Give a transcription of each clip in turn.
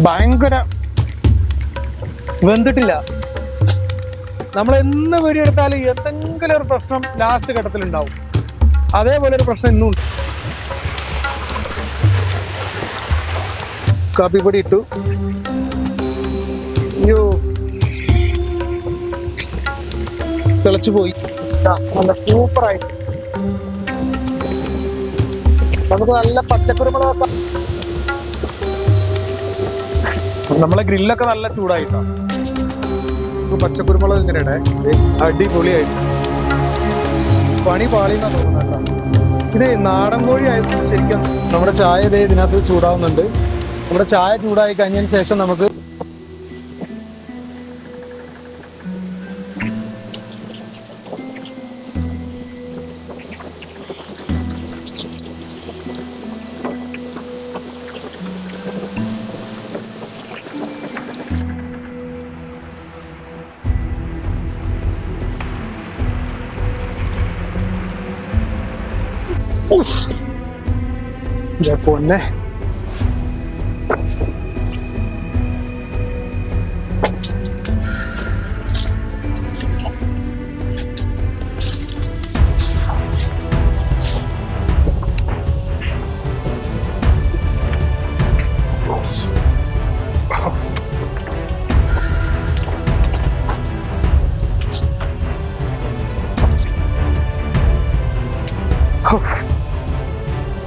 ഭയങ്കര വെന്തിട്ടില്ല. നമ്മൾ എന്ന് വീഡിയോ എടുത്താലും എന്തെങ്കിലും ഒരു പ്രശ്നം ലാസ്റ്റ് ഘട്ടത്തിൽ ഉണ്ടാവും. അതേപോലെ ഒരു പ്രശ്നം ഇന്നും ഉണ്ട്. കാപ്പിപ്പൊടി ഇട്ടു. അയ്യോ, തിളച്ചു പോയി. നല്ല സൂപ്പറായിട്ട് നമുക്ക് നല്ല പച്ചക്കുരുമുളക്. നമ്മളെ ഗ്രില്ലൊക്കെ നല്ല ചൂടായിട്ടോ. പച്ചക്കുരുമുളക് ഇങ്ങനെയാണ് അടിപൊളിയായിട്ട്. പണി പാളിന്നാ തോന്നുന്നു. ഇത് നാടൻ കോഴി ആയിരുന്നു ശരിക്കും. നമ്മുടെ ചായ ഇതേ ഇതിനകത്ത് ചൂടാവുന്നുണ്ട്. നമ്മുടെ ചായ ചൂടായി കഴിഞ്ഞതിന് ശേഷം നമുക്ക് പൊന്നെ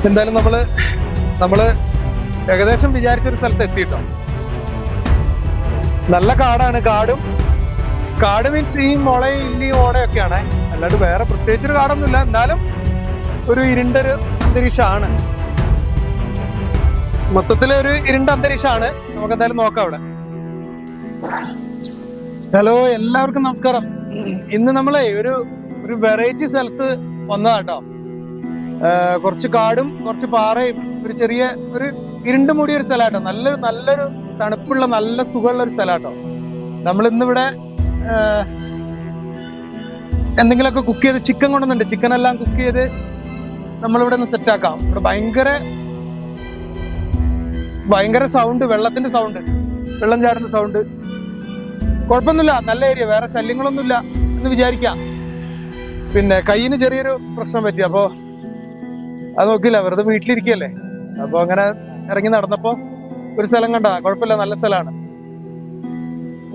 എന്തായാലും നമ്മള് ഏകദേശം വിചാരിച്ചൊരു സ്ഥലത്ത് എത്തിയിട്ടോ. നല്ല കാടാണ്. കാട് മീൻസ് ഈ മുളയും ഇല്ലിയും ഓടയൊക്കെയാണ്. അല്ലാണ്ട് വേറെ പ്രത്യേകിച്ചൊരു കാടൊന്നുമില്ല. എന്നാലും ഒരു ഇരുണ്ടൊരു അന്തരീക്ഷമാണ്. മൊത്തത്തിലൊരു ഇരുണ്ട അന്തരീക്ഷമാണ്. നമുക്ക് എന്തായാലും നോക്കാം അവിടെ. ഹലോ, എല്ലാവർക്കും നമസ്കാരം. ഇന്ന് നമ്മളെ ഒരു വെറൈറ്റി സ്ഥലത്ത് വന്നതാട്ടോ. കുറച്ച് കാടും കുറച്ച് പാറയും ഒരു ഇരുണ്ട് മൂടിയ ഒരു സ്ഥലമാട്ടോ. നല്ലൊരു തണുപ്പുള്ള നല്ല സുഖമുള്ള ഒരു സ്ഥലമാട്ടോ. നമ്മൾ ഇന്നിവിടെ എന്തെങ്കിലുമൊക്കെ കുക്ക് ചെയ്ത് ചിക്കൻ കൊണ്ടുവന്നുണ്ട്. ചിക്കൻ എല്ലാം കുക്ക് ചെയ്ത് നമ്മളിവിടെ ഒന്ന് സെറ്റാക്കാം. ഇവിടെ ഭയങ്കര സൗണ്ട്, വെള്ളത്തിന്റെ സൗണ്ട്, വെള്ളം ചാടുന്ന സൗണ്ട്. കുഴപ്പമൊന്നുമില്ല, നല്ല ഏരിയ, വേറെ ശല്യങ്ങളൊന്നുമില്ല എന്ന് വിചാരിക്കാം. പിന്നെ കയ്യിന് ചെറിയൊരു പ്രശ്നം പറ്റി. അപ്പോ അത് നോക്കില്ല, വെറുതെ വീട്ടിലിരിക്കല്ലേ. അപ്പൊ അങ്ങനെ ഇറങ്ങി നടന്നപ്പോ ഒരു സ്ഥലം കണ്ട. കുഴപ്പമില്ല, നല്ല സ്ഥലമാണ്.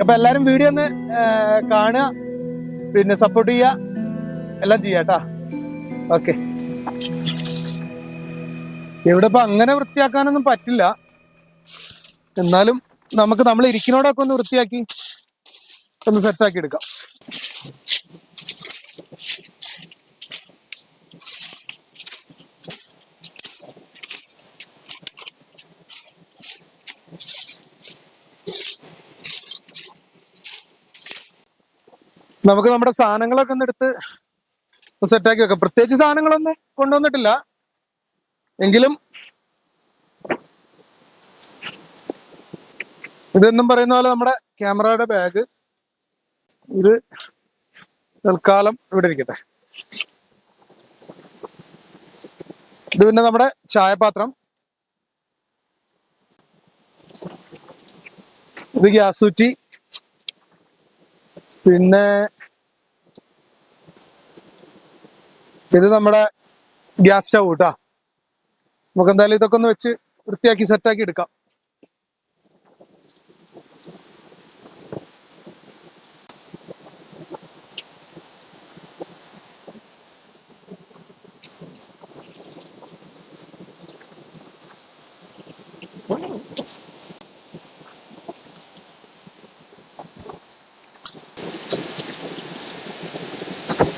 അപ്പൊ എല്ലാരും വീഡിയോ ഒന്ന് കാണുക, പിന്നെ സപ്പോർട്ട് ചെയ്യുക, എല്ലാം ചെയ്യാട്ടാ. ഓക്കെ. ഇവിടെ ഇപ്പൊ അങ്ങനെ വൃത്തിയാക്കാനൊന്നും പറ്റില്ല. എന്നാലും നമ്മൾ ഇരിക്കുന്നോടൊക്കെ ഒന്ന് വൃത്തിയാക്കി ഒന്ന് സെറ്റാക്കി എടുക്കാം. നമുക്ക് നമ്മുടെ സാധനങ്ങളൊക്കെ ഒന്ന് എടുത്ത് സെറ്റാക്കി വെക്കാം. പ്രത്യേകിച്ച് സാധനങ്ങളൊന്നും കൊണ്ടുവന്നിട്ടില്ല. എങ്കിലും ഇതെന്നും പറയുന്ന പോലെ നമ്മുടെ ക്യാമറയുടെ ബാഗ് ഇത് തൽക്കാലം ഇവിടെ ഇരിക്കട്ടെ. ഇത് പിന്നെ നമ്മുടെ ചായപാത്രം, ഇത് ഗ്യാസ് കുറ്റി, പിന്നെ ഇത് നമ്മുടെ ഗ്യാസ് സ്റ്റൗ കേട്ടാ. നമുക്ക് എന്തായാലും ഇതൊക്കെ ഒന്ന് വെച്ച് വൃത്തിയാക്കി സെറ്റാക്കി എടുക്കാം.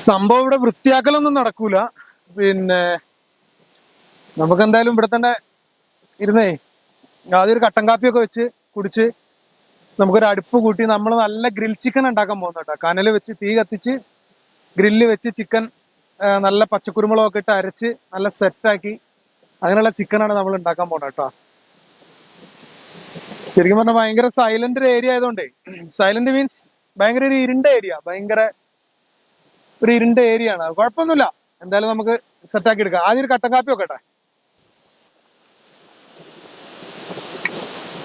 സംഭവം ഇവിടെ വൃത്തിയാക്കലൊന്നും നടക്കൂല. പിന്നെ നമുക്ക് എന്തായാലും ഇവിടെ തന്നെ ഇരുന്നേ ആദ്യം ഒരു കട്ടൻ കാപ്പിയൊക്കെ വെച്ച് കുടിച്ച് നമുക്കൊരു അടുപ്പ് കൂട്ടി നമ്മൾ നല്ല ഗ്രിൽ ചിക്കൻ ഉണ്ടാക്കാൻ പോകുന്ന കേട്ടോ. കനല് വെച്ച് തീ കത്തിച്ച് ഗ്രില്ല് വെച്ച് ചിക്കൻ നല്ല പച്ചക്കുരുമുളകൊക്കെ ഇട്ട് അരച്ച് നല്ല സെറ്റാക്കി അങ്ങനെയുള്ള ചിക്കനാണ് നമ്മൾ ഉണ്ടാക്കാൻ പോകുന്നത് കേട്ടോ. ശരിക്കും പറഞ്ഞാൽ ഭയങ്കര സൈലന്റ് ഒരു ഏരിയ ആയതുകൊണ്ടേ, സൈലന്റ് മീൻസ് ഭയങ്കര ഒരു ഇരുണ്ട ഏരിയ, ഒരു ഇരുണ്ട ഏരിയ ആണ്. കുഴപ്പമൊന്നുമില്ല, എന്തായാലും നമുക്ക് സെറ്റാക്കി എടുക്കാം. ആദ്യം ഒരു കട്ടൻ കാപ്പി വെക്കട്ടെ.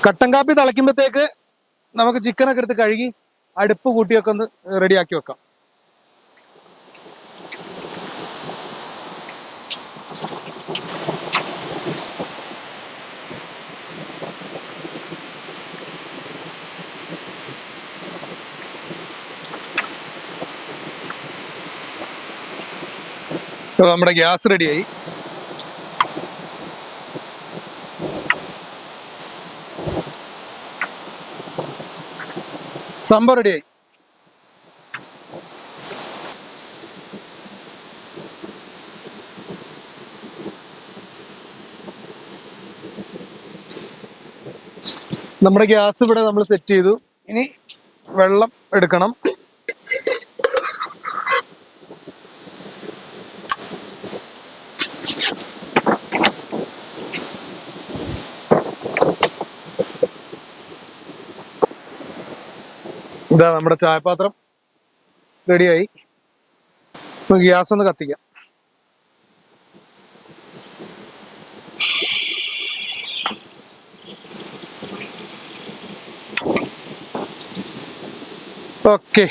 കട്ടൻ കാപ്പി തിളയ്ക്കുമ്പോഴത്തേക്ക് നമുക്ക് ചിക്കനൊക്കെ എടുത്ത് കഴുകി അടുപ്പ് കൂട്ടിയൊക്കെ ഒന്ന് റെഡിയാക്കി വെക്കാം. നമ്മുടെ ഗ്യാസ് റെഡിയായി. സംഭവം റെഡിയായി. നമ്മുടെ ഗ്യാസ് ഇവിടെ നമ്മൾ സെറ്റ് ചെയ്തു. ഇനി വെള്ളം എടുക്കണം. ഇതാ നമ്മുടെ ചായപാത്രം റെഡിയായി. ഗ്യാസ് ഒന്ന് കത്തിക്കാം. ഓക്കെ,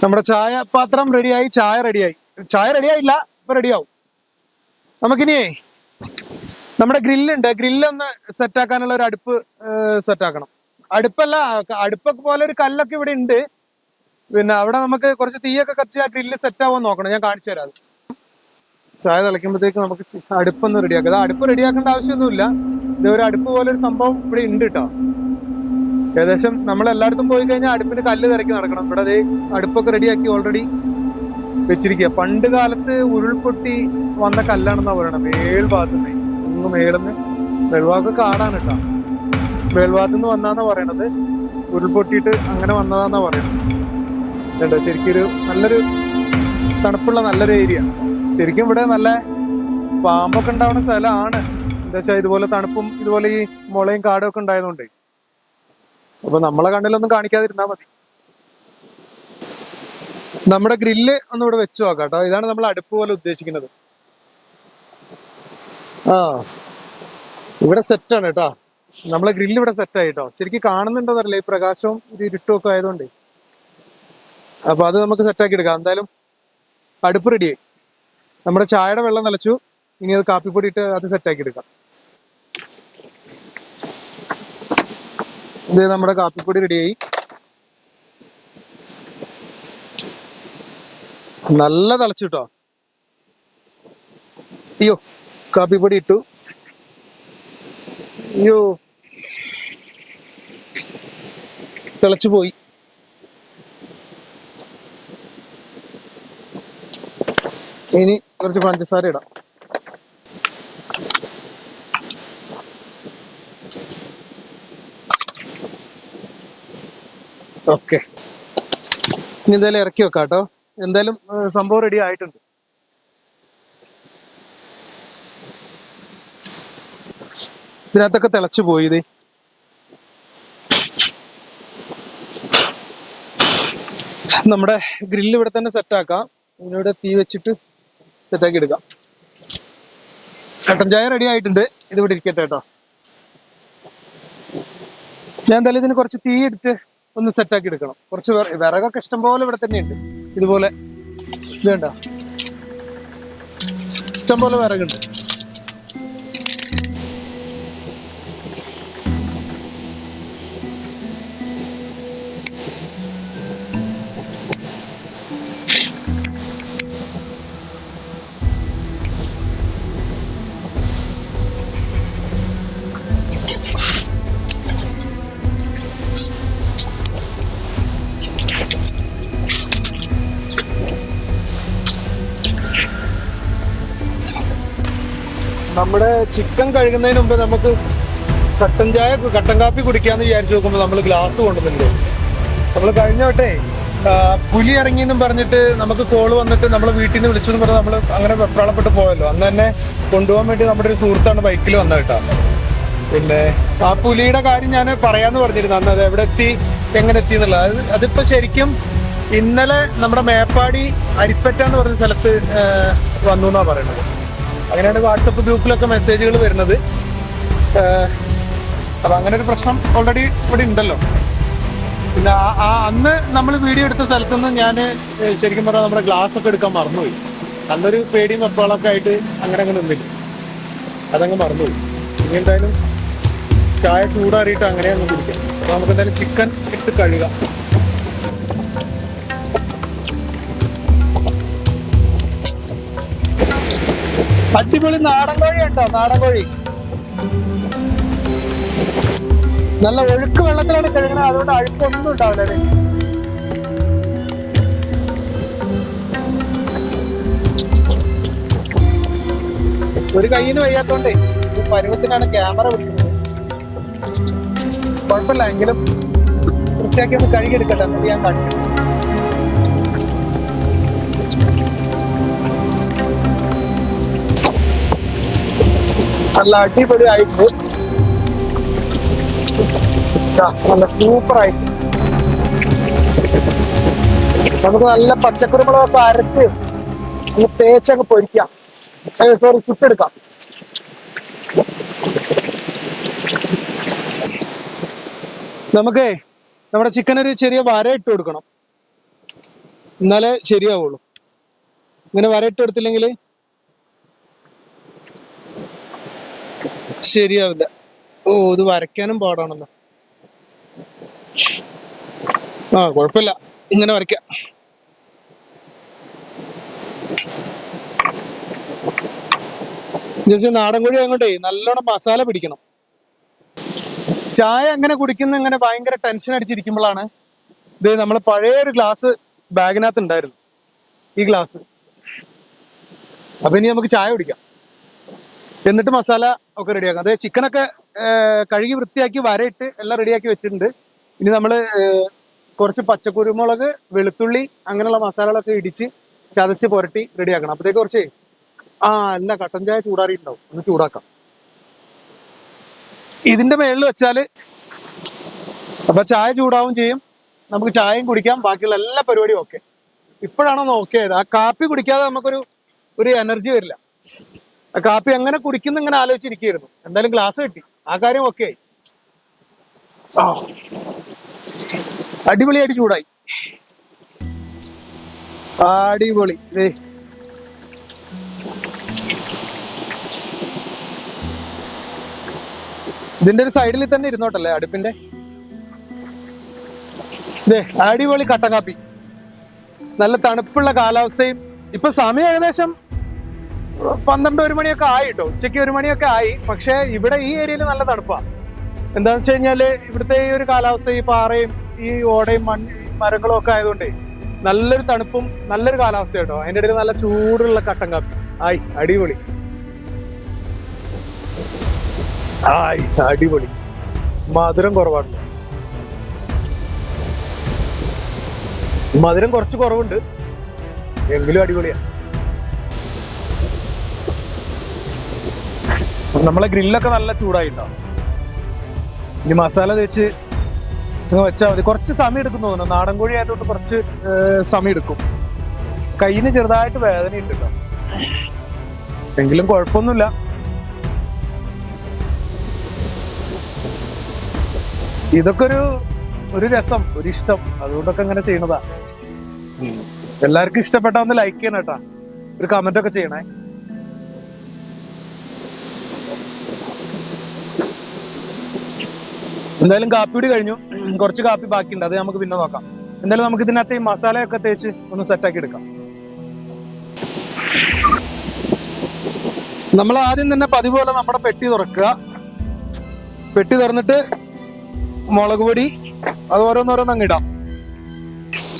നമ്മുടെ ചായപാത്രം റെഡിയായി. ചായ റെഡിയായില്ല, ഇപ്പൊ റെഡിയാവും. നമുക്കിനിയേ നമ്മുടെ ഗ്രില്ലുണ്ട്, ഗ്രില്ലൊന്ന് സെറ്റാക്കാനുള്ള ഒരു അടുപ്പ് സെറ്റാക്കണം. അടുപ്പൊക്കെ പോലെ ഒരു കല്ലൊക്കെ ഇവിടെ ഉണ്ട്. പിന്നെ അവിടെ നമുക്ക് കുറച്ച് തീയൊക്കെ കത്തിച്ച് ആ ഗ്രില്ല് സെറ്റ് ആവാൻ നോക്കണം. ഞാൻ കാണിച്ചു തരാം. ചായ തിളയ്ക്കുമ്പോഴത്തേക്ക് നമുക്ക് അടുപ്പൊന്ന് റെഡിയാക്കാം. അത് അടുപ്പ് റെഡിയാക്കേണ്ട ആവശ്യമൊന്നുമില്ല. ഇത് ഒരു അടുപ്പ് പോലെ ഒരു സംഭവം ഇവിടെ ഉണ്ട് കേട്ടോ. ഏകദേശം നമ്മൾ എല്ലായിടത്തും പോയി കഴിഞ്ഞാൽ അടുപ്പിന് കല്ല് തിരക്കി നടക്കണം. ഇവിടെ അതേ അടുപ്പൊക്കെ റെഡിയാക്കി ഓൾറെഡി വെച്ചിരിക്കുക. പണ്ട് കാലത്ത് ഉരുൾപൊട്ടി വന്ന കല്ലാണെന്നാ പറയണം. മേൽഭാഗത്തുനിന്ന് മേളിന്ന് മേൽഭാഗത്ത് കാടാണ് കേട്ടോ. മേൽഭാഗത്തു നിന്ന് വന്നാന്നാ പറയണത്. ഉരുൾപൊട്ടിയിട്ട് അങ്ങനെ വന്നതാന്നാ പറയണത്. കേട്ടോ, ശരിക്കൊരു നല്ലൊരു തണുപ്പുള്ള നല്ലൊരു ഏരിയ. ശരിക്കും ഇവിടെ നല്ല പാമ്പൊക്കെ ഉണ്ടാവുന്ന സ്ഥലമാണ്. എന്താ വെച്ചാൽ ഇതുപോലെ തണുപ്പും ഇതുപോലെ ഈ മുളയും കാടും ഒക്കെ ഉണ്ടായതുകൊണ്ട്. അപ്പൊ നമ്മളെ കണ്ണിലൊന്നും കാണിക്കാതിരുന്നാ മതി. നമ്മുടെ ഗ്രില്ല് ഒന്ന് ഇവിടെ വെച്ച് നോക്കാം കേട്ടോ. ഇതാണ് നമ്മൾ അടുപ്പ് പോലെ ഉദ്ദേശിക്കുന്നത്. ഇവിടെ സെറ്റാണ് കേട്ടോ. നമ്മളെ ഗ്രില്ല് ഇവിടെ സെറ്റായി കേട്ടോ. ശരിക്കും കാണുന്നുണ്ടോന്നറിയില്ല, ഈ പ്രകാശവും ഇത് ഇരുട്ടും ഒക്കെ ആയതുകൊണ്ട്. അപ്പൊ അത് നമുക്ക് സെറ്റാക്കി എടുക്കാം. എന്തായാലും അടുപ്പ് റെഡിയായി. നമ്മുടെ ചായയുടെ വെള്ളം നിലച്ചു. ഇനി അത് കാപ്പിപ്പൊടി ഇട്ട് അത് സെറ്റാക്കി എടുക്കാം. ഇത് നമ്മുടെ കാപ്പിപ്പൊടി റെഡിയായി. നല്ല തിളച്ചു കേട്ടോ. അയ്യോ, കാപ്പിപ്പൊടി ഇട്ടു. അയ്യോ, തിളച്ചു പോയി. ഇനി കുറച്ച് പഞ്ചസാര ഇടാം. ഓക്കെ, ഇനി എന്തായാലും ഇറക്കി വെക്കാം കേട്ടോ. എന്തായാലും സംഭവം റെഡി ആയിട്ടുണ്ട്. ഇതിനകത്തൊക്കെ തിളച്ചു പോയി. ഇത് നമ്മുടെ ഗ്രില്ല് ഇവിടെ തന്നെ സെറ്റാക്കാം. ഇതിനിവിടെ തീ വെച്ചിട്ട് സെറ്റാക്കി എടുക്കാം. കട്ടൻ ചായ റെഡി ആയിട്ടുണ്ട്. ഇത് ഇവിടെ ഇരിക്കട്ടെ കേട്ടോ. ഞാൻ എന്തായാലും ഇതിന് കുറച്ച് തീ എടുത്ത് ഒന്ന് സെറ്റാക്കി എടുക്കണം. കുറച്ച് വിറകൊക്കെ ഇഷ്ടം പോലെ ഇവിടെ തന്നെയുണ്ട്. ഇതുപോലെ ഇത് കണ്ട ഇഷ്ടം പോലെ വിറകുണ്ട്. നമ്മുടെ ചിക്കൻ കഴുകുന്നതിന് മുമ്പ് നമുക്ക് കട്ടൻ കാപ്പി കുടിക്കാന്ന് വിചാരിച്ചു നോക്കുമ്പോൾ നമ്മൾ ഗ്ലാസ് കൊണ്ടുവന്നിട്ടുണ്ട്. നമ്മൾ കഴിഞ്ഞ വട്ടേ പുലി ഇറങ്ങിയെന്നും പറഞ്ഞിട്ട് നമുക്ക് കോള് വന്നിട്ട് നമ്മൾ വീട്ടിൽ നിന്ന് വിളിച്ചെന്ന് പറഞ്ഞ് നമ്മൾ അങ്ങനെ വെപ്രാളപ്പെട്ട് പോയല്ലോ. അന്ന് തന്നെ കൊണ്ടുപോകാൻ വേണ്ടി നമ്മുടെ ഒരു സുഹൃത്താണ് ബൈക്കിൽ വന്നത് കേട്ടോ. പിന്നെ ആ പുലിയുടെ കാര്യം ഞാൻ പറയാന്ന് പറഞ്ഞിരുന്നു അന്ന്. അത് എവിടെ എത്തി, എങ്ങനെ എത്തി എന്നുള്ളത്. അതിപ്പോ ശരിക്കും ഇന്നലെ നമ്മുടെ മേപ്പാടി അരിപ്പറ്റ എന്ന് പറഞ്ഞ സ്ഥലത്ത് വന്നു എന്നാ പറയുന്നത്. അങ്ങനെയാണ് വാട്സപ്പ് ഗ്രൂപ്പിലൊക്കെ മെസ്സേജുകൾ വരുന്നത്. അപ്പൊ അങ്ങനെ ഒരു പ്രശ്നം ഓൾറെഡി ഇവിടെ ഉണ്ടല്ലോ. പിന്നെ അന്ന് നമ്മൾ വീഡിയോ എടുത്ത സ്ഥലത്തുനിന്ന് ഞാൻ ശരിക്കും പറഞ്ഞാൽ നമ്മുടെ ഗ്ലാസ് ഒക്കെ എടുക്കാൻ മറന്നുപോയി. അന്നൊരു പേടിയും വെപ്പകളൊക്കെ ആയിട്ട് അങ്ങനെ നിന്നില്ല, അതങ്ങ് മറന്നുപോയി. ഇനി എന്തായാലും ചായ ചൂടാറിയിട്ട് അങ്ങനെയൊന്നും കുടിക്കാം. അപ്പൊ നമുക്ക് എന്തായാലും ചിക്കൻ ഇട്ട് കഴുകാം. അടിപൊളി നാടൻ കോഴി ഉണ്ടോ? നാടൻ കോഴി നല്ല ഒഴുക്ക് വെള്ളത്തിലാണ് കഴുകണത്, അതുകൊണ്ട് അഴുക്കൊന്നും ഉണ്ടാവില്ല. ഒരു കയ്യിന് വയ്യാത്തോണ്ടേ പരുവത്തിനാണ് ക്യാമറ പിടിക്കുന്നത്. കുഴപ്പമില്ല, എങ്കിലും വൃത്തിയാക്കി ഒന്ന് കഴുകിയെടുക്കട്ടെ, എന്നിട്ട് ഞാൻ കാണിക്കും. നല്ല അടിപൊളിയായിട്ട് നല്ല സൂപ്പറായിട്ട് നമുക്ക് നല്ല പച്ചക്കുരുമുളകൊക്കെ അരച്ച് ഒന്ന് തേച്ചങ്ങ് പൊരിക്കാം. സോറി, ചുട്ടെടുക്കാം. നമുക്ക് നമ്മുടെ ചിക്കൻ ഒരു ചെറിയ വര ഇട്ട് കൊടുക്കണം, എന്നാലേ ശരിയാവുള്ളൂ. ഇങ്ങനെ വര ഇട്ട് കൊടുത്തില്ലെങ്കിൽ ശരിയാവില്ല. ഓ, ഇത് വരയ്ക്കാനും പാടാണല്ലോ. കുഴപ്പമില്ല, ഇങ്ങനെ വരയ്ക്കാം. ജസ്റ്റ് നാടൻ കോഴി ആയതുകൊണ്ടേ നല്ലോണം മസാല പിടിക്കണം. ചായ അങ്ങനെ കുടിക്കുന്ന ഇങ്ങനെ ഭയങ്കര ടെൻഷൻ അടിച്ചിരിക്കുമ്പോഴാണ് ഇത് നമ്മൾ പഴയൊരു ഗ്ലാസ് ബാഗിനകത്ത് ഉണ്ടായിരുന്നു, ഈ ഗ്ലാസ്. അപ്പൊ ഇനി നമുക്ക് ചായ കുടിക്കാം, എന്നിട്ട് മസാല ഒക്കെ റെഡിയാക്കാം. അതായത് ചിക്കനൊക്കെ കഴുകി വൃത്തിയാക്കി വരയിട്ട് എല്ലാം റെഡിയാക്കി വെച്ചിട്ടുണ്ട്. ഇനി നമ്മൾ കുറച്ച് പച്ചക്കുരുമുളക്, വെളുത്തുള്ളി അങ്ങനെയുള്ള മസാലകളൊക്കെ ഇടിച്ച് ചതച്ച് പുരട്ടി റെഡിയാക്കണം. അപ്പോഴത്തേക്ക് കുറച്ച് അല്ല, കട്ടൻ ചായ ചൂടാറിയിട്ടുണ്ടാവും, ഒന്ന് ചൂടാക്കാം. ഇതിന്റെ മേളിൽ വെച്ചാല് അപ്പൊ ചായ ചൂടാവും ചെയ്യും, നമുക്ക് ചായയും കുടിക്കാം, ബാക്കിയുള്ള എല്ലാ പരിപാടിയും ഓക്കെ. ഇപ്പോഴാണോ ഓക്കെ ആയത്? ആ കാപ്പി കുടിക്കാതെ നമുക്കൊരു എനർജി വരില്ല. ആ കാപ്പി എങ്ങനെ കുടിക്കുന്ന ഇങ്ങനെ ആലോചിച്ചിരിക്കുന്നു. എന്തായാലും ഗ്ലാസ് കിട്ടി, ആ കാര്യം ഓക്കെ ആയി. അടിപൊളിയായിട്ട് ചൂടായി, അടിപൊളി. ഇതിന്റെ ഒരു സൈഡിൽ തന്നെ ഇരുന്നോട്ടല്ലേ അടുപ്പിന്റെ. അടിപൊളി കട്ടൻ കാപ്പി, നല്ല തണുപ്പുള്ള കാലാവസ്ഥയും. ഇപ്പൊ സമയം ഏകദേശം 12-1 മണിയൊക്കെ ആയി കേട്ടോ, ഉച്ചയ്ക്ക് 1 മണിയൊക്കെ ആയി. പക്ഷെ ഇവിടെ ഈ ഏരിയയിൽ നല്ല തണുപ്പാണ്. എന്താന്ന് വെച്ച് കഴിഞ്ഞാല് ഇവിടുത്തെ ഈ ഒരു കാലാവസ്ഥ, ഈ പാറയും ഈ ഓടയും മരങ്ങളും ഒക്കെ ആയതുകൊണ്ട് നല്ലൊരു തണുപ്പും നല്ലൊരു കാലാവസ്ഥ കേട്ടോ. അതിന്റെ ഇടയിൽ നല്ല ചൂടുള്ള കട്ടൻ കാപ്പി, അടിപൊളി. അടിപൊളി. മധുരം കുറവാണ്, മധുരം കുറച്ച് കുറവുണ്ട്, എങ്കിലും അടിപൊളിയാ. നമ്മളെ ഗ്രില്ലൊക്കെ നല്ല ചൂടായിട്ടാണ്. ഇനി മസാല തേച്ച് വെച്ചാൽ മതി. കുറച്ച് സമയം എടുക്കും തോന്നുന്നു, നാടൻ കോഴി ആയതുകൊണ്ട് കുറച്ച് സമയം എടുക്കും. കയ്യിന് ചെറുതായിട്ട് വേദന ഉണ്ടല്ലോ, എങ്കിലും കുഴപ്പമൊന്നുമില്ല. ഇതൊക്കെ ഒരു രസം, ഒരു ഇഷ്ടം, അതുകൊണ്ടൊക്കെ അങ്ങനെ ചെയ്യണതാ. എല്ലാവർക്കും ഇഷ്ടപ്പെട്ട ഒന്ന് ലൈക്ക് ചെയ്യണം കേട്ടാ, ഒരു കമന്റ് ഒക്കെ ചെയ്യണേ. എന്തായാലും കാപ്പിയോട് കഴിഞ്ഞു, കുറച്ച് കാപ്പി ബാക്കിയുണ്ട്, അത് നമുക്ക് പിന്നെ നോക്കാം. എന്തായാലും നമുക്ക് ഇതിനകത്ത് ഈ മസാലയൊക്കെ തേച്ച് ഒന്ന് സെറ്റാക്കി എടുക്കാം. നമ്മൾ ആദ്യം തന്നെ പതിപോലെ നമ്മുടെ പെട്ടി തുറക്കുക. പെട്ടി തുറന്നിട്ട് മുളക് പൊടി അത് ഓരോന്നോരോന്നങ്ങ് ഇടാം.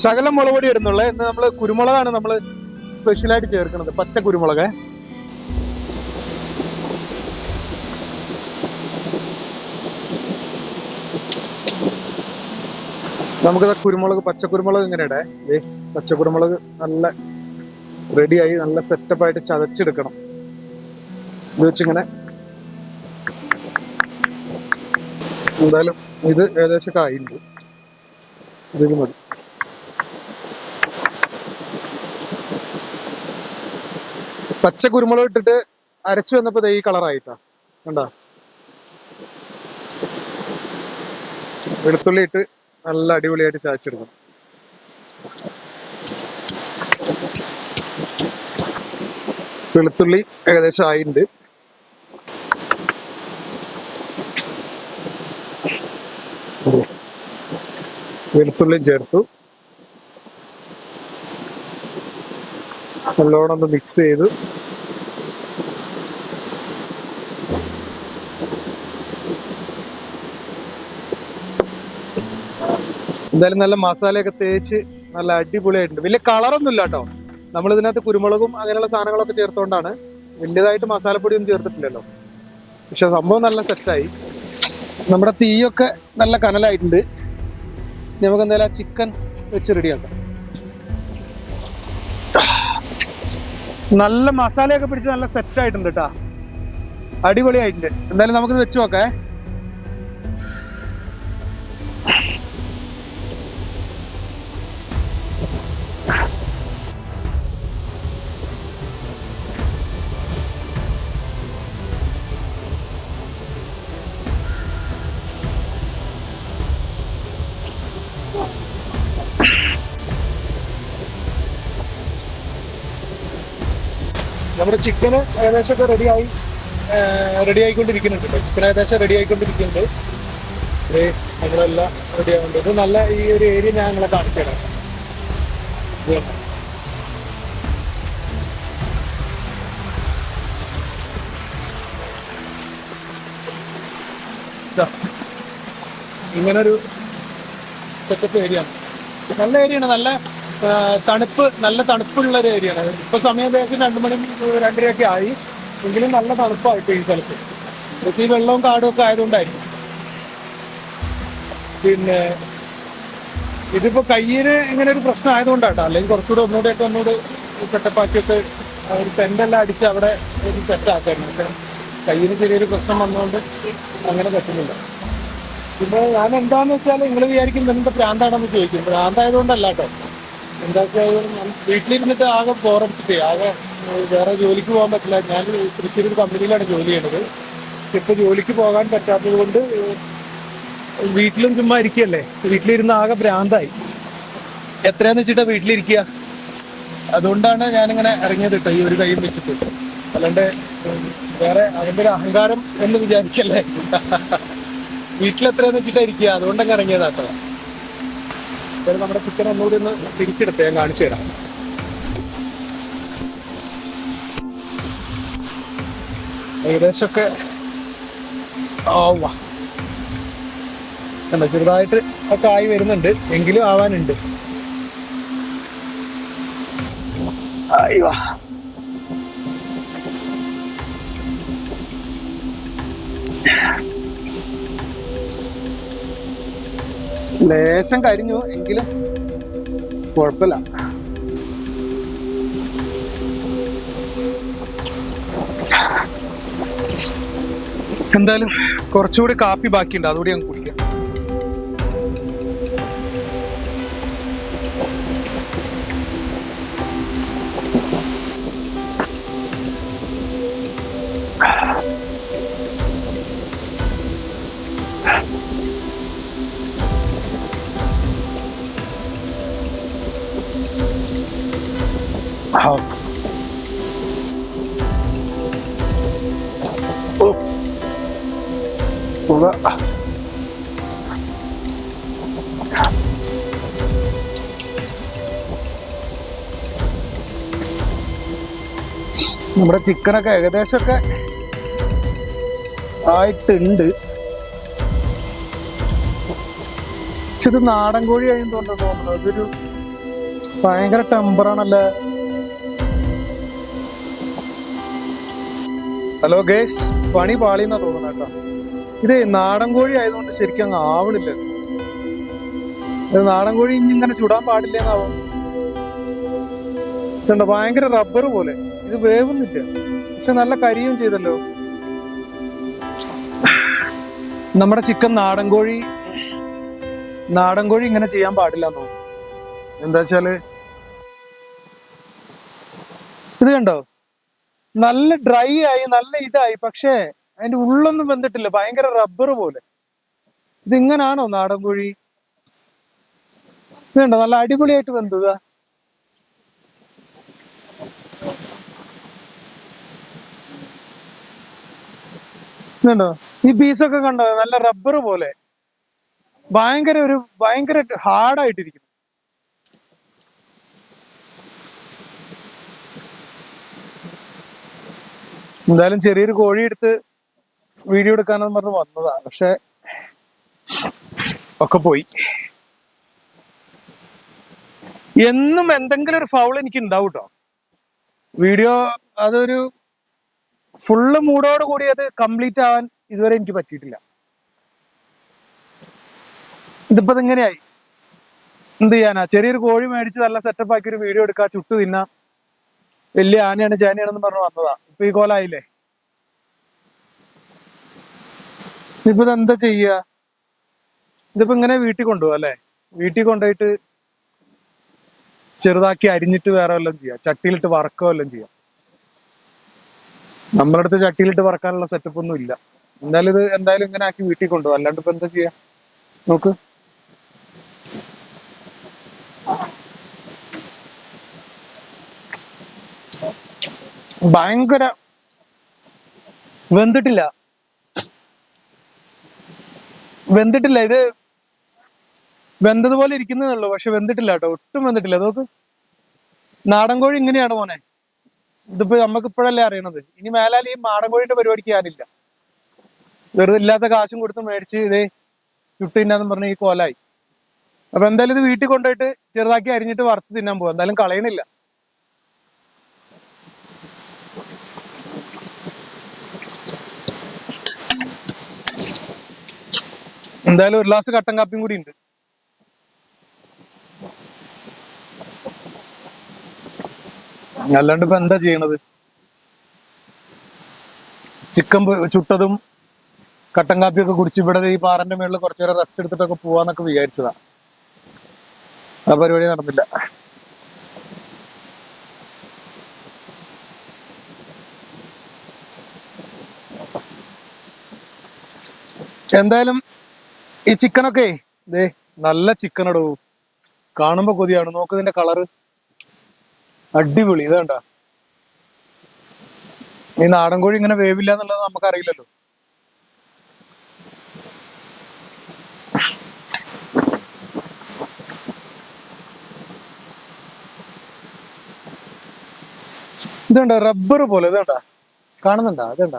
ശകലം മുളക് പൊടി ഇടുന്നുള്ളേ. ഇന്ന് നമ്മൾ കുരുമുളകാണ് നമ്മൾ സ്പെഷ്യലായിട്ട് ചേർക്കുന്നത്, പച്ച കുരുമുളക്. നമുക്കിത് കുരുമുളക്, പച്ചക്കുരുമുളക് ഇങ്ങനെ ഇടേ. പച്ചക്കുരുമുളക് നല്ല റെഡിയായി, നല്ല സെറ്റപ്പായിട്ട് ചതച്ചെടുക്കണം. ഇത് വെച്ചിങ്ങനെ എന്തായാലും ഇത് ഏകദേശം ആയിട്ടുണ്ട്, ഇതിന് മതി. പച്ച കുരുമുളക് ഇട്ടിട്ട് അരച്ചു വന്നപ്പോ ഈ കളറായിട്ടാ കണ്ടോ. വെളുത്തുള്ളി ഇട്ട് നല്ല അടിപൊളിയായിട്ട് ചായച്ചെടുക്കണം. വെളുത്തുള്ളി ഏകദേശം ആയിട്ടുണ്ട്. വെളുത്തുള്ളിയും ചേർത്തു നല്ലോണം ഒന്ന് മിക്സ് ചെയ്തു. എന്തായാലും നല്ല മസാലയൊക്കെ തേച്ച് നല്ല അടിപൊളിയായിട്ടുണ്ട്. വലിയ കളറൊന്നും ഇല്ല കേട്ടോ. നമ്മൾ ഇതിനകത്ത് കുരുമുളകും അങ്ങനെയുള്ള സാധനങ്ങളൊക്കെ ചേർത്തുകൊണ്ടാണ്. വലിയതായിട്ട് മസാലപ്പൊടിയൊന്നും ചേർത്തിട്ടില്ലല്ലോ. പക്ഷെ സംഭവം നല്ല സെറ്റായി. നമ്മുടെ തീയൊക്കെ നല്ല കനലായിട്ടുണ്ട്. നമുക്ക് എന്തായാലും ആ ചിക്കൻ വെച്ച് റെഡിയാക്കാം. നല്ല മസാലയൊക്കെ പിടിച്ച് നല്ല സെറ്റായിട്ടുണ്ട് കേട്ടാ, അടിപൊളിയായിട്ടുണ്ട്. എന്തായാലും നമുക്കിത് വെച്ച് നോക്കേ. നമ്മുടെ ചിക്കന് ഏകദേശമൊക്കെ റെഡി ആയിക്കൊണ്ടിരിക്കുന്നുണ്ട്. ചിക്കൻ ഏകദേശം റെഡി ആയിക്കൊണ്ടിരിക്കുന്നുണ്ട്. നമ്മളെല്ലാം റെഡി ആകുന്നുണ്ട്. ഇത് നല്ല ഈ ഒരു ഏരിയ ഞാൻ നിങ്ങളെ കാണിച്ചു തരാം. ഇങ്ങനൊരു സെറ്റപ്പ് ഏരിയ ആണ്. നല്ല ഏരിയ ആണ്. നല്ല തണുപ്പുള്ള ഒരു ഏരിയ ആണ്. ഇപ്പൊ സമയം ഏകദേശം 2 മണി 2:30 ആയി. എങ്കിലും നല്ല തണുപ്പായിട്ട് ഈ സ്ഥലത്ത്. ഈ വെള്ളവും കാടും ഒക്കെ ആയതുകൊണ്ടായിരിക്കും. പിന്നെ ഇതിപ്പോ കയ്യിന് ഇങ്ങനെ ഒരു പ്രശ്നം ആയതുകൊണ്ടാട്ടോ. അല്ലെങ്കിൽ ഒന്നുകൂടെ സെറ്റപ്പാക്കിയിട്ട് ഒരു ടെൻ്റെല്ലാം അടിച്ച് അവിടെ ഒരു സെറ്റാക്കായിരുന്നു. പക്ഷെ കയ്യിന് ചെറിയൊരു പ്രശ്നം വന്നുകൊണ്ട് അങ്ങനെ പറ്റുന്നില്ല. പിന്നെ ഞാൻ എന്താന്ന് വെച്ചാൽ നിങ്ങൾ വിചാരിക്കുന്നത് എന്താ പ്രാന്താണെന്ന് ചോദിക്കും. പ്രാന്തായതുകൊണ്ടല്ല കേട്ടോ. എന്താ വെച്ചാൽ വീട്ടിലിരുന്നിട്ട് ആകെ ബോറടിച്ചിട്ടേ ആകെ വേറെ ജോലിക്ക് പോകാൻ പറ്റില്ല. ഞാൻ തൃശ്ശൂർ ഒരു കമ്പനിയിലാണ് ജോലി ചെയ്യണത്. ഇപ്പൊ ജോലിക്ക് പോകാൻ പറ്റാത്തത് കൊണ്ട് വീട്ടിലും ചുമ്മാ ഇരിക്കുകയല്ലേ. വീട്ടിലിരുന്ന് ആകെ ഭ്രാന്തായി. എത്രയാന്ന് വെച്ചിട്ടാ വീട്ടിലിരിക്കുക. അതുകൊണ്ടാണ് ഞാനിങ്ങനെ ഇറങ്ങിയത് കേട്ടോ, ഈ ഒരു കൈയും വെച്ചിട്ട്. അല്ലാണ്ട് വേറെ അതിൻ്റെ ഒരു അഹങ്കാരം എന്ന് വിചാരിക്കല്ലേ. വീട്ടിലെത്രയാന്ന് വെച്ചിട്ടാ ഇരിക്കുക. അതുകൊണ്ടങ്ങ് ഇറങ്ങിയതാട്ടോ. നമ്മുടെ ചിക്കൻ ഒന്നുകൂടി ഒന്ന് തിരിച്ചെടുത്ത് ഞാൻ കാണിച്ചു തരാം. ഏകദേശമൊക്കെ എന്താ ചെറുതായിട്ട് ഒക്കെ ആയി വരുന്നുണ്ട്. എങ്കിലും ആവാനുണ്ട്. ലേശം കരിഞ്ഞു എങ്കിലും കുഴപ്പമില്ല. എന്തായാലും കുറച്ചുകൂടി കാപ്പി ബാക്കിയുണ്ട്, അതുകൂടി ഞങ്ങൾക്ക് കുടിക്കാം. നമ്മുടെ ചിക്കനൊക്കെ ഏകദേശമൊക്കെ ആയിട്ടുണ്ട്. പക്ഷെ ഇത് നാടൻ കോഴി ആയതുകൊണ്ടാണ് തോന്നുന്നത്. ഇതൊരു ഭയങ്കര ടെമ്പറാണല്ലേ. ഹലോ ഗേസ്, പണി പാളിന്നാ തോന്നുന്നത് കേട്ടോ. ഇത് നാടൻ കോഴി ആയതുകൊണ്ട് ശരിക്കും അങ്ങ് ആവണില്ല. ഇത് നാടൻ കോഴി ഇനി ഇങ്ങനെ ചുടാൻ പാടില്ലെന്നാവും. ഇതുണ്ട് ഭയങ്കര റബ്ബർ പോലെ. ഇത് വേവുന്നില്ല, പക്ഷെ നല്ല കരിയും ചെയ്തല്ലോ. നമ്മുടെ ചിക്കൻ നാടൻ കോഴി ഇങ്ങനെ ചെയ്യാൻ പാടില്ല എന്ന് തോന്നുന്നു. എന്താ വെച്ചാല് ഇത് കണ്ടോ, നല്ല ഡ്രൈ ആയി, നല്ല ഇതായി, പക്ഷേ അതിന്റെ ഉള്ളൊന്നും വെന്തിട്ടില്ല, ഭയങ്കര റബ്ബർ പോലെ. ഇതിങ്ങനാണോ നാടൻ കോഴി? ഇതുണ്ടോ നല്ല അടിപൊളിയായിട്ട് വെന്തത്. ഇതുണ്ടോ ഈ പീസൊക്കെ കണ്ടോ, നല്ല റബ്ബർ പോലെ, ഭയങ്കര ഹാർഡായിട്ടിരിക്കുന്നു. എന്തായാലും ചെറിയൊരു കോഴി എടുത്ത് വീഡിയോ എടുക്കാനെന്ന് പറഞ്ഞ് വന്നതാ, പക്ഷെ ഒക്കെ പോയി. എന്നും എന്തെങ്കിലും ഒരു ഫൗൾ എനിക്ക് ഉണ്ടാവും കേട്ടോ. വീഡിയോ അതൊരു ഫുള്ള് മൂഡോട് കൂടി അത് കംപ്ലീറ്റ് ആവാൻ ഇതുവരെ എനിക്ക് പറ്റിയിട്ടില്ല. ഇതിപ്പോ ഇങ്ങനെയായി, എന്ത് ചെയ്യാനാ? ചെറിയൊരു കോഴി മേടിച്ച് നല്ല സെറ്റപ്പ് ആക്കി ഒരു വീഡിയോ എടുക്കുക, ചുട്ടു തിന്നാം, വലിയ ആനയാണ് ചേനയാണെന്ന് പറഞ്ഞ് വന്നതാ. ഇപ്പൊ ഈ കോലായില്ലേ. ഇപ്പൊ ഇതെന്താ ചെയ്യുക? ഇതിപ്പോ ഇങ്ങനെ വീട്ടിൽ കൊണ്ടുപോകാം അല്ലെ? വീട്ടിൽ കൊണ്ടുപോയിട്ട് ചെറുതാക്കി അരിഞ്ഞിട്ട് വേറെ വല്ലതും ചെയ്യാം, ചട്ടിയിലിട്ട് വറക്കുക വല്ലതും ചെയ്യാം. നമ്മുടെ അടുത്ത് ചട്ടിയിലിട്ട് വറക്കാനുള്ള സെറ്റപ്പ് ഒന്നും ഇല്ല. എന്തായാലും ഇങ്ങനെ ആക്കി വീട്ടിൽ കൊണ്ടുപോകാം, അല്ലാണ്ട് ഇപ്പൊ എന്താ ചെയ്യാ? നോക്ക്, ഭയങ്കര വെന്തിട്ടില്ല. ഇത് വെന്തതുപോലെ ഇരിക്കുന്നതേ ഉള്ളൂ, പക്ഷെ വെന്തിട്ടില്ല കേട്ടോ, ഒട്ടും വെന്തിട്ടില്ല. നോക്ക്, നാടൻ കോഴി ഇങ്ങനെയാണ് മോനെ. ഇതിപ്പോ നമുക്ക് ഇപ്പോഴല്ലേ അറിയണത്. ഇനി മേലാൽ ഈ നാടൻ കോഴിയുടെ പരിപാടിക്ക് ഞാനില്ല. വെറുതെ ഇല്ലാത്ത കാശും കൊടുത്ത് മേടിച്ച് ഇതേ ചുട്ട് തിന്നാന്ന് പറഞ്ഞ ഈ കോലായി. അപ്പൊ എന്തായാലും ഇത് വീട്ടിൽ കൊണ്ടുപോയിട്ട് ചെറുതാക്കി അരിഞ്ഞിട്ട് വറുത്ത് തിന്നാൻ പോവാം, എന്തായാലും കളയണില്ല. എന്തായാലും ഒരു ഗ്ലാസ് കട്ടൻ കാപ്പിയും കൂടി ഉണ്ട്. അല്ലാണ്ട് ഇപ്പൊ എന്താ ചെയ്യണത്? ചിക്കൻ ചുട്ടതും കട്ടൻ കാപ്പിയൊക്കെ കുടിച്ച് ഇവിടെ ഈ പാറന്റെ മേളിൽ കുറച്ചു നേരം റെസ്റ്റ് എടുത്തിട്ടൊക്കെ പോവാന്നൊക്കെ വിചാരിച്ചതാ. ആ പരിപാടി നടന്നില്ല. എന്തായാലും ഈ ചിക്കനൊക്കെ ദേ നല്ല ചിക്കൻ ഇടൂ, കാണുമ്പോ കൊതിയാണ്. നോക്കുന്നതിന്റെ കളറ് അടിപൊളി. ഇത് കണ്ട, ഈ നാടൻ കോഴി ഇങ്ങനെ വേവില്ല എന്നുള്ളത് നമുക്കറിയില്ലല്ലോ. ഇതുണ്ട റബ്ബർ പോലെ, ഇതുണ്ട, കാണുന്നുണ്ടാ? ഇതുണ്ട,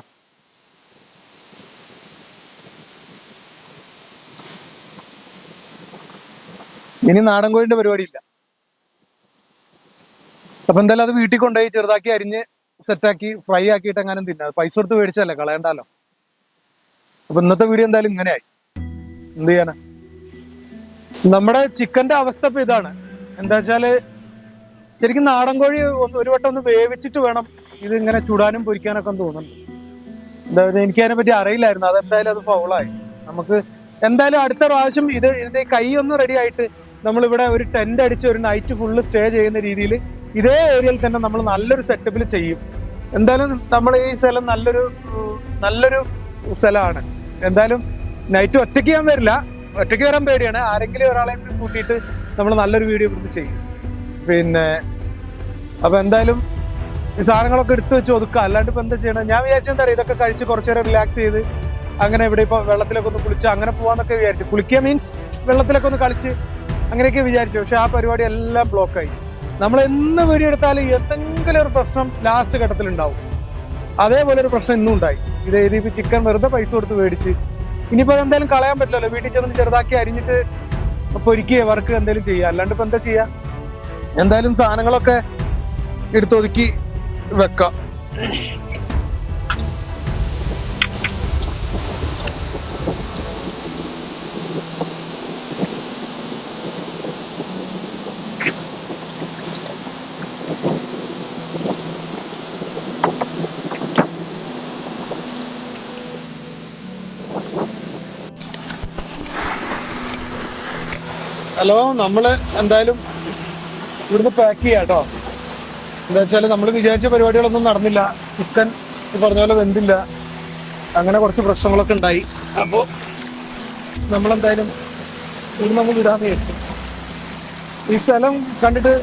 ഇനി നാടൻ കോഴിന്റെ പരിപാടിയില്ല. അപ്പൊ എന്തായാലും അത് വീട്ടിൽ കൊണ്ടുപോയി ചെറുതാക്കി അരിഞ്ഞ് സെറ്റാക്കി ഫ്രൈ ആക്കിയിട്ട് എങ്ങാനും തിന്നാം. പൈസ കൊടുത്ത് മേടിച്ചല്ലേ, കളയണ്ടല്ലോ. അപ്പൊ ഇന്നത്തെ വീഡിയോ എന്തായാലും ഇങ്ങനെയായി. എന്ത് ചെയ്യാനാ? നമ്മുടെ ചിക്കന്റെ അവസ്ഥ ഇപ്പൊ ഇതാണ്. എന്താ വെച്ചാല് ശരിക്കും നാടൻ കോഴി ഒരു വട്ടം ഒന്ന് വേവിച്ചിട്ട് വേണം ഇത് ഇങ്ങനെ ചുടാനും പൊരിക്കാനൊക്കെ തോന്നുന്നുണ്ട്. എന്താ എനിക്ക് അതിനെ പറ്റി അറിയില്ലായിരുന്നു. അതെന്തായാലും അത് ഫൗളായി. നമുക്ക് എന്തായാലും അടുത്ത പ്രാവശ്യം ഇതിന്റെ കൈ ഒന്ന് റെഡി ആയിട്ട് നമ്മളിവിടെ ഒരു ടെന്റ് അടിച്ച് ഒരു നൈറ്റ് ഫുള്ള് സ്റ്റേ ചെയ്യുന്ന രീതിയിൽ ഇതേ ഏരിയയിൽ തന്നെ നമ്മൾ നല്ലൊരു സെറ്റപ്പിൽ ചെയ്യും. എന്തായാലും നമ്മൾ ഈ സ്ഥലം നല്ലൊരു സ്ഥലമാണ്. എന്തായാലും നൈറ്റ് ഒറ്റയ്ക്ക് ഞാൻ വരില്ല, ഒറ്റയ്ക്ക് വരാൻ പേടിയാണ്. ആരെങ്കിലും ഒരാളെ കൂട്ടിയിട്ട് നമ്മൾ നല്ലൊരു വീഡിയോ ചെയ്യും. പിന്നെ അപ്പൊ എന്തായാലും ഈ സാധനങ്ങളൊക്കെ എടുത്തു വെച്ച് ഒതുക്കുക, അല്ലാണ്ട് ഇപ്പൊ എന്താ ചെയ്യണം? ഞാൻ വിചാരിച്ചെന്താ അറിയാം, ഇതൊക്കെ കഴിച്ച് കുറച്ചു നേരം റിലാക്സ് ചെയ്ത് അങ്ങനെ ഇവിടെ ഇപ്പൊ വെള്ളത്തിലൊക്കെ ഒന്ന് കുളിച്ച് അങ്ങനെ പോവാന്നൊക്കെ വിചാരിച്ചു. കുളിക്കുക മീൻസ് വെള്ളത്തിലൊക്കെ ഒന്ന് കളിച്ച് അങ്ങനെയൊക്കെ വിചാരിച്ചു. പക്ഷെ ആ പരിപാടി എല്ലാം ബ്ലോക്കായി. നമ്മൾ എന്ന് വീഡിയോ എടുത്താലും എന്തെങ്കിലും ഒരു പ്രശ്നം ലാസ്റ്റ് ഘട്ടത്തിൽ ഉണ്ടാവും. അതേപോലെ ഒരു പ്രശ്നം ഇന്നും ഉണ്ടായി. ഇതിപ്പോ ചിക്കൻ വെറുതെ പൈസ കൊടുത്ത് മേടിച്ച് ഇനിയിപ്പോ എന്തായാലും കളയാൻ പറ്റില്ലല്ലോ. വീട്ടിൽ ചെന്ന് ചെറുതാക്കി അരിഞ്ഞിട്ട് പൊരിക്കുക വർക്ക് എന്തെങ്കിലും ചെയ്യുക, അല്ലാണ്ട് ഇപ്പൊ എന്താ ചെയ്യാ? എന്തായാലും സാധനങ്ങളൊക്കെ എടുത്തൊതുക്കി വെക്കാം. ഹലോ, നമ്മള് എന്തായാലും ഇവിടുന്ന് പാക്ക് ചെയ്യാം കേട്ടോ. എന്താ വെച്ചാൽ നമ്മൾ വിചാരിച്ച പരിപാടികളൊന്നും നടന്നില്ല. ചിക്കൻ പറഞ്ഞ പോലെ വെന്തില്ല, അങ്ങനെ കുറച്ച് പ്രശ്നങ്ങളൊക്കെ ഉണ്ടായി. അപ്പോൾ നമ്മളെന്തായാലും ഇത് നമ്മൾ വിടാന്ന് വിചാരിച്ചു. ഈ സ്ഥലം കണ്ടിട്ട്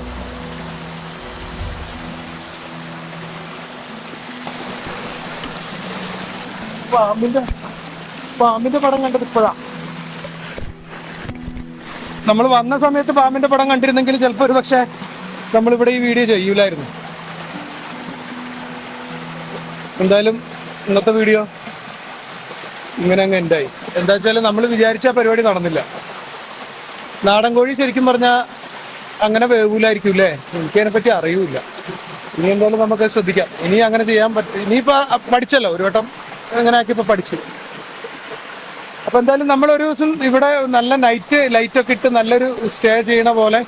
പാമ്പിന്റെ പടം കണ്ടത് ഇപ്പോഴാ. നമ്മൾ വന്ന സമയത്ത് പാമ്പിന്റെ പടം കണ്ടിരുന്നെങ്കിൽ ചിലപ്പോൾ ഒരു പക്ഷേ നമ്മളിവിടെ ഈ വീഡിയോ ചെയ്യൂലായിരുന്നു. എന്തായാലും ഇന്നത്തെ വീഡിയോ ഇങ്ങനെ അങ്ങ് എൻഡായി. എന്താ വെച്ചാൽ നമ്മൾ വിചാരിച്ച പരിപാടി നടന്നില്ല. നാടൻ കോഴി ശരിക്കും പറഞ്ഞാൽ അങ്ങനെ വേവൂലായിരിക്കും അല്ലേ? എനിക്കതിനെപ്പറ്റി അറിയൂല. ഇനി എന്തായാലും നമുക്ക് ശ്രദ്ധിക്കാം. ഇനി അങ്ങനെ ചെയ്യാൻ പറ്റും. ഇനിയിപ്പോൾ പഠിച്ചല്ലോ, ഒരു വട്ടം അങ്ങനെ ആക്കിയപ്പോൾ പഠിച്ചു. അപ്പോൾ എന്തായാലും നമ്മളൊരു ദിവസം ഇവിടെ നല്ല ലൈറ്റൊക്കെ ഇട്ട് നല്ലൊരു സ്റ്റേ ചെയ്യണ പോലെ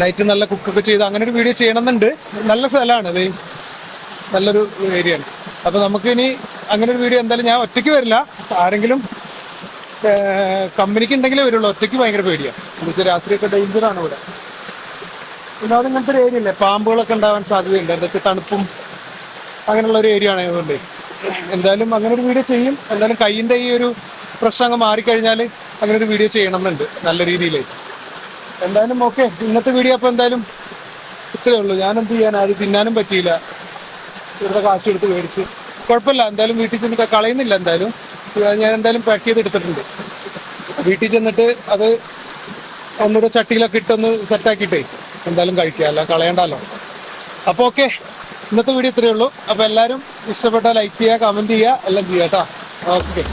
നൈറ്റ് നല്ല കുക്കൊക്കെ ചെയ്ത് അങ്ങനെ ഒരു വീഡിയോ ചെയ്യണമെന്നുണ്ട്. നല്ല സ്ഥലമാണ്, അത് നല്ലൊരു ഏരിയ ആണ്. അപ്പോൾ നമുക്കിനി അങ്ങനെ ഒരു വീഡിയോ എന്തായാലും ഞാൻ ഒറ്റയ്ക്ക് വരില്ല, ആരെങ്കിലും കമ്പനിക്ക് ഉണ്ടെങ്കിലേ വരുള്ളൂ. ഒറ്റയ്ക്ക് ഭയങ്കര പേടിയാണ്. എന്ന് വെച്ചാൽ രാത്രിയൊക്കെ ഡേഞ്ചറാണ് ഇവിടെ. പിന്നെ അത് ഇങ്ങനത്തെ ഒരു ഏരിയ അല്ലേ, പാമ്പുകളൊക്കെ ഉണ്ടാവാൻ സാധ്യതയുണ്ട്. എന്താ വെച്ചാൽ തണുപ്പും അങ്ങനെയുള്ള ഒരു ഏരിയ ആണ്. അതുകൊണ്ട് എന്തായാലും അങ്ങനെ ഒരു വീഡിയോ ചെയ്യും. എന്തായാലും കയ്യിൻ്റെ ഈ ഒരു പ്രശ്നം അങ്ങ് മാറിക്കഴിഞ്ഞാൽ അങ്ങനെ ഒരു വീഡിയോ ചെയ്യണമെന്നുണ്ട് നല്ല രീതിയിൽ. എന്തായാലും ഓക്കെ, ഇന്നത്തെ വീഡിയോ അപ്പോൾ എന്തായാലും ഇത്രയേ ഉള്ളൂ. ഞാനെന്ത് ചെയ്യാൻ, അത് തിന്നാനും പറ്റിയില്ല, ഇവിടുത്തെ കാശ് എടുത്ത് മേടിച്ച്. കുഴപ്പമില്ല, എന്തായാലും വീട്ടിൽ ചെന്നിട്ട് കളയുന്നില്ല. എന്തായാലും ഞാൻ എന്തായാലും പാക്ക് ചെയ്ത് എടുത്തിട്ടുണ്ട്. വീട്ടിൽ ചെന്നിട്ട് അത് ഒന്നുകൂടെ ചട്ടിയിലൊക്കെ ഇട്ടൊന്ന് സെറ്റാക്കിയിട്ടേ എന്തായാലും കഴിക്കുക, അല്ല കളയണ്ടല്ലോ. അപ്പോൾ ഓക്കെ, ഇന്നത്തെ വീഡിയോ ഇത്രയേ ഉള്ളൂ. അപ്പോൾ എല്ലാവരും ഇഷ്ടപ്പെട്ടാൽ ലൈക്ക് ചെയ്യുക, കമൻറ്റ് ചെയ്യുക, എല്ലാം ചെയ്യുക കേട്ടോ. ഓക്കെ.